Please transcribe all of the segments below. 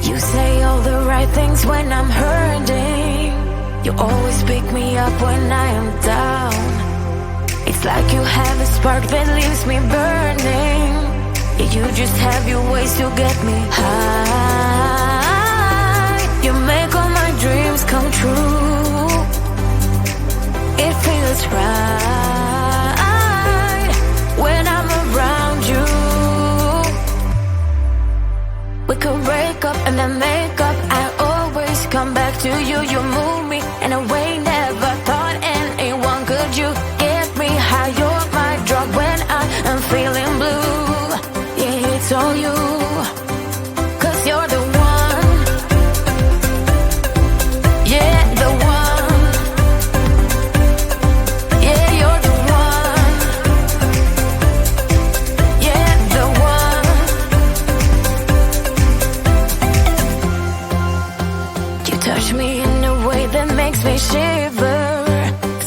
You say all the right things when I'm hurting. You always pick me up when I am down. It's like you have a spark that leaves me burning. Yeah, you just have your ways to get me high. You make all my dreams come true. It feels right when I'm around you. We could break up and then make up. I always come back to you. You move me in a way never thought anyone could. You get me high. You're my drug when I'm feeling blue. Yeah, it's all you, 'cause you're the one. Yeah, the one. Yeah, you're the one. Yeah, the one. You touch me in a way that makes me shiver.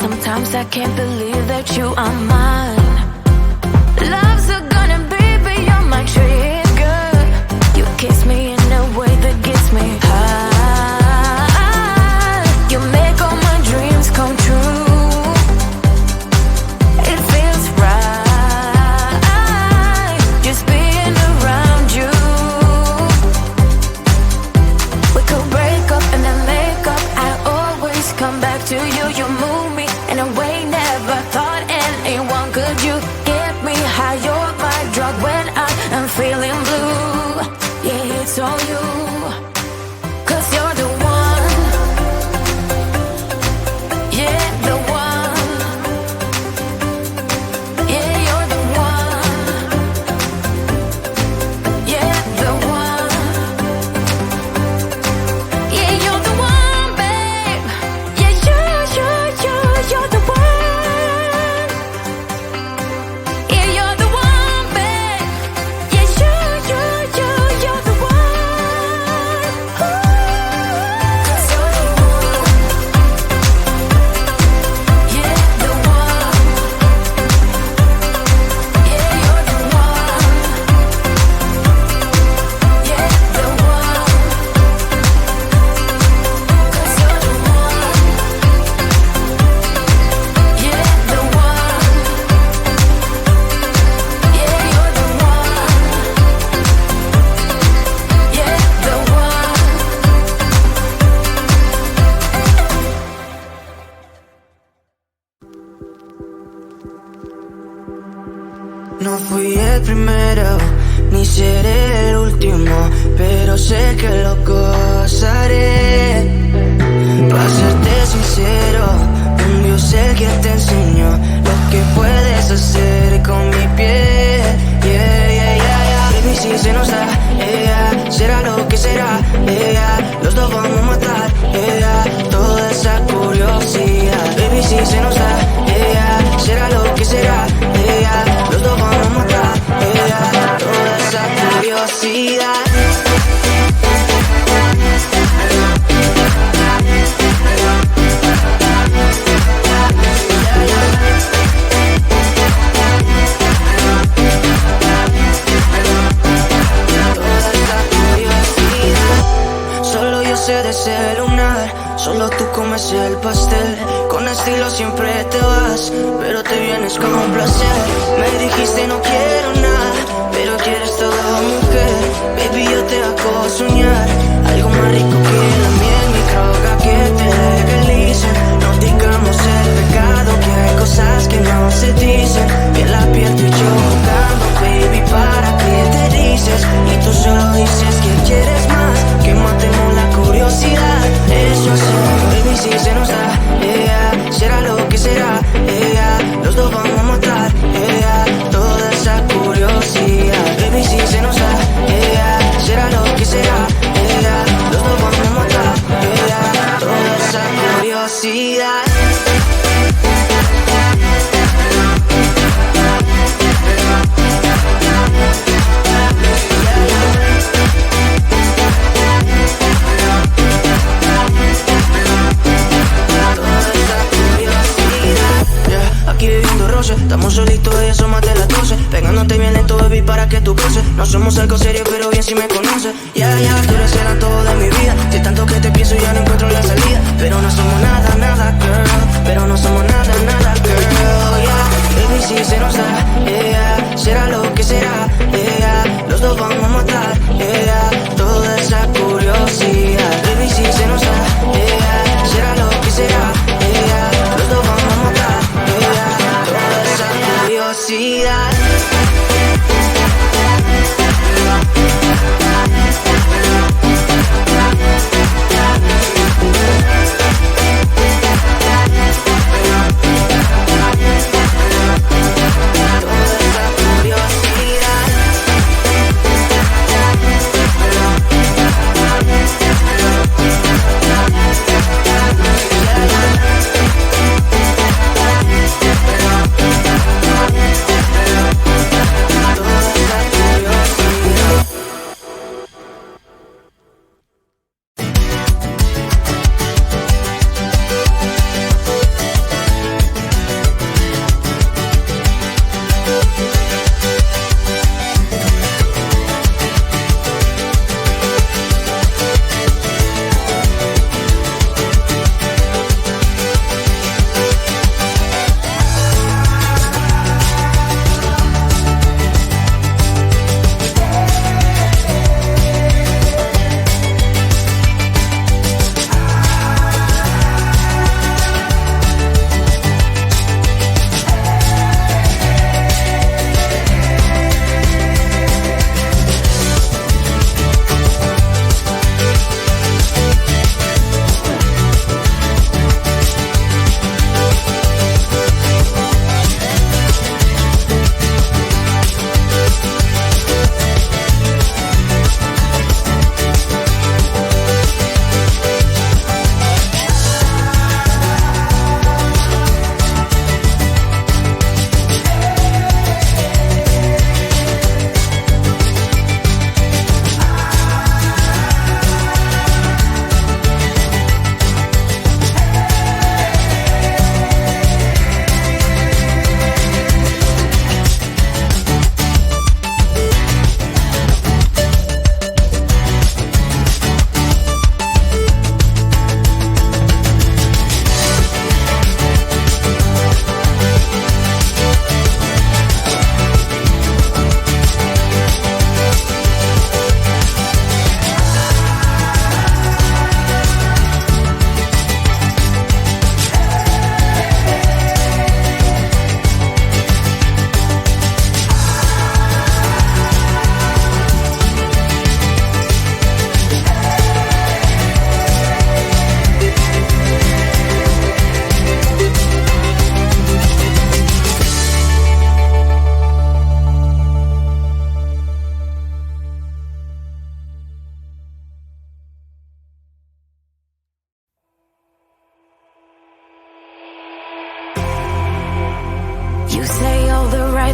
Sometimes I can't believe that you are mine. Love's a gun and baby you're my trigger. You kiss me in a way that gets me high. You make all my dreams come true. It feels right just being around you. We could break up and then make up. I always come back to you. You move me in a way never thought anyone could. You get me high. You're my drug when I'm feeling blue. Yeah, it's all you, 'cause you're the one. Yeah, the one. Yeah, you're the one. Yeah, the one. Yeah, you're the one, babe. Yeah, you're the one. Yeah, you're the one, babe. Yeah, you're the one. 'Cause you're the one. Yeah, the one. Yeah, you're the one. Yeah, the one. 'Cause you're the one. Yeah, the one. Yeah, you're the one. Yeah, the one. No fui el primero, ni seré el último, pero sé que lo gozaré. Para serte sincero, un Dios el que te enseñó lo que puedes hacer con mi piel. Yeah, yeah, yeah, yeah. Baby, si se nos da, yeah, será lo que será, yeah, los dos vamos a matar, yeah, toda esa curiosidad. Baby, si se nos da, yeah, será lo que será, yeah, los dos vamos a matar, yeah, toda esa curiosidad. Solo yo sé de ese lunar, solo tú comes el pastel. Con estilo siempre te vas, pero te vienes como un placer. Me dijiste no quiero nada, pero quieres todo, mujer. Baby, yo te hago soñar algo más rico que la miel, mi droga que te legalicen. No digamos el pecado, que hay cosas que no se dicen. Piel a piel tú y yo jugando, baby, ¿para qué te dices? Y tú solo dices que quieres más, que matemos la curiosidad. Eso hacemos, baby, si se nos da, yeah, será lo que será, yeah, los dos vamos a matar, yeah, toda esa curiosidad. Baby, si se nos da, yeah, será lo que será, yeah, los dos vamos a matar, yeah, toda esa curiosidad. Estamos solitos y eso más de las 12. Pegándote bien lento, baby, para que tú goces. No somos algo serio, pero bien si me conoces. dice, tú eres el antojo de mi vida. De tanto que te pienso ya no encuentro la salida. Pero no somos nada, nada, girl. Pero no somos nada, nada, girl, Baby, si se nos da, será lo que será, los dos vamos a matar, toda esa curiosidad. Baby, si se nos da, será lo que será, los dos vamos a matar, toda esa curiosidad.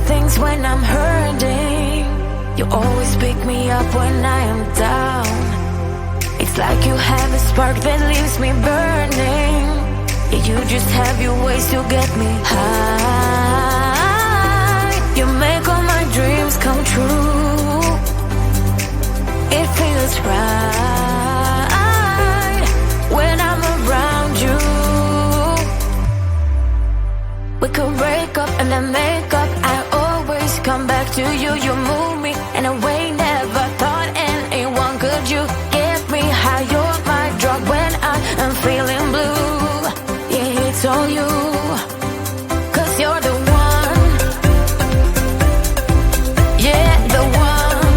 things when I'm hurting. You always pick me up when I am down. It's like you have a spark that leaves me burning. Yeah, you just have your ways to get me high. You make all my dreams come true. It feels right when I'm around you. We could break up and then make up. I always come back to you. You move me in a way never thought anyone could. You get me high. You're my drug when I am feeling blue. Yeah, it's all you, 'cause you're the one. Yeah, the one.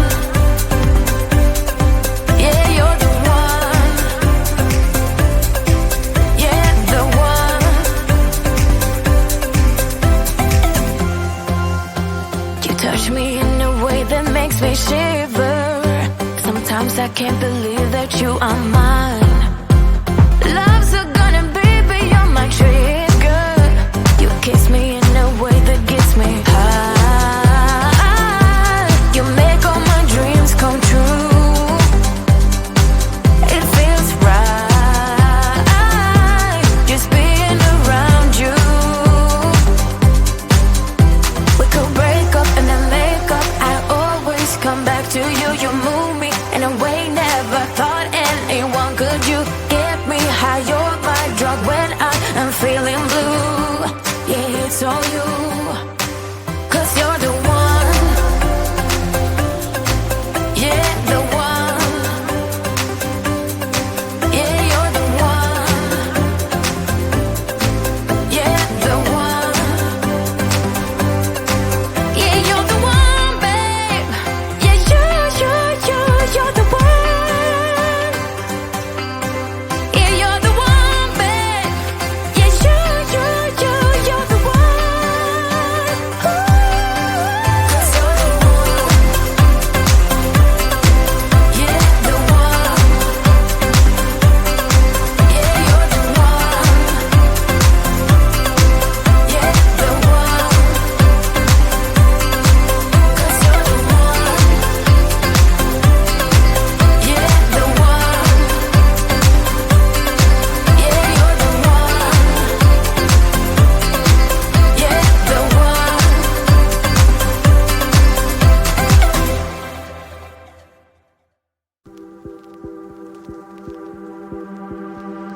Yeah, you're the one. Yeah, the one. You touch me in a way that makes me shiver. Sometimes I can't believe that you are mine. Love's gonna be beyond my trigger. You kiss me in a way that gets me high. You make all my dreams come true. It feels right just being around you. We could break up and then make up. I always come back to you. You move me in a way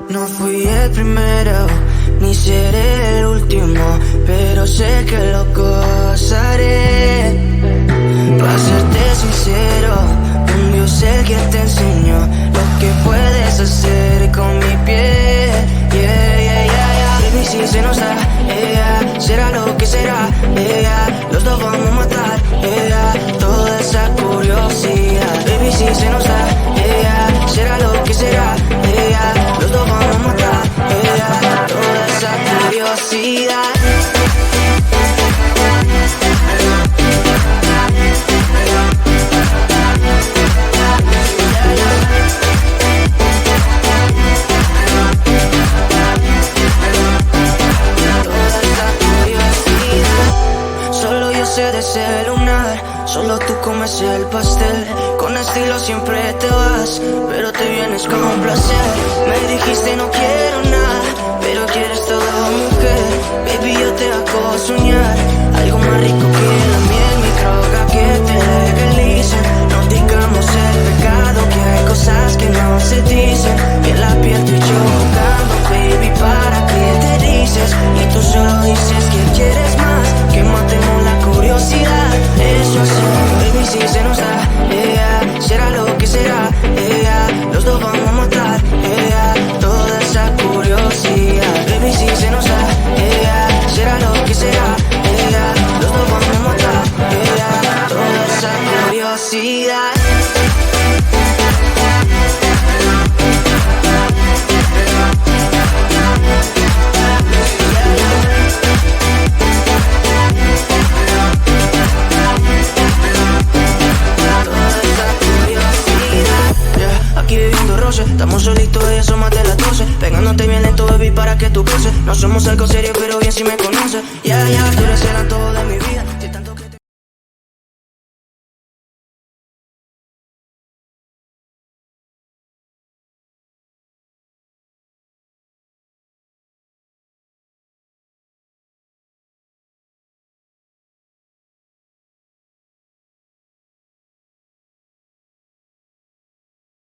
No fui el primero, ni seré el último, pero sé que lo gozaré. Para serte sincero, un Dios el que te enseñó lo que puedes hacer con mi piel. Baby, si se nos da, será lo que será, los dos vamos a matar, toda esa curiosidad. Baby, si se nos da, será lo que será, los dos vamos a matar, toda esa curiosidad. De celular, solo tú comes el pastel. Con estilo siempre te vas, pero te vienes con un placer. Me dijiste no quiero nada, pero quieres toda mujer. Baby, yo te hago soñar algo más rico que la miel, mi droga que te legalice. No digamos el pecado, que hay cosas que no se dicen. Y en la piel tú y yo jugando, baby, ¿para qué te dices? Y tú solo dices que quieres más, que matemos la curiosidad. Eso es, baby, si se nos da, será lo que será, los dos vamos a matar, toda esa curiosidad. Baby, si se nos da, será lo que será, los dos vamos a matar, toda esa curiosidad. Aquí viviendo roce, estamos solitos y eso más de las 12. Pegándote bien lento, baby, para que tú goces. No somos algo serio, pero bien si me conoces. Ya, tú eres el antojo de mi vida.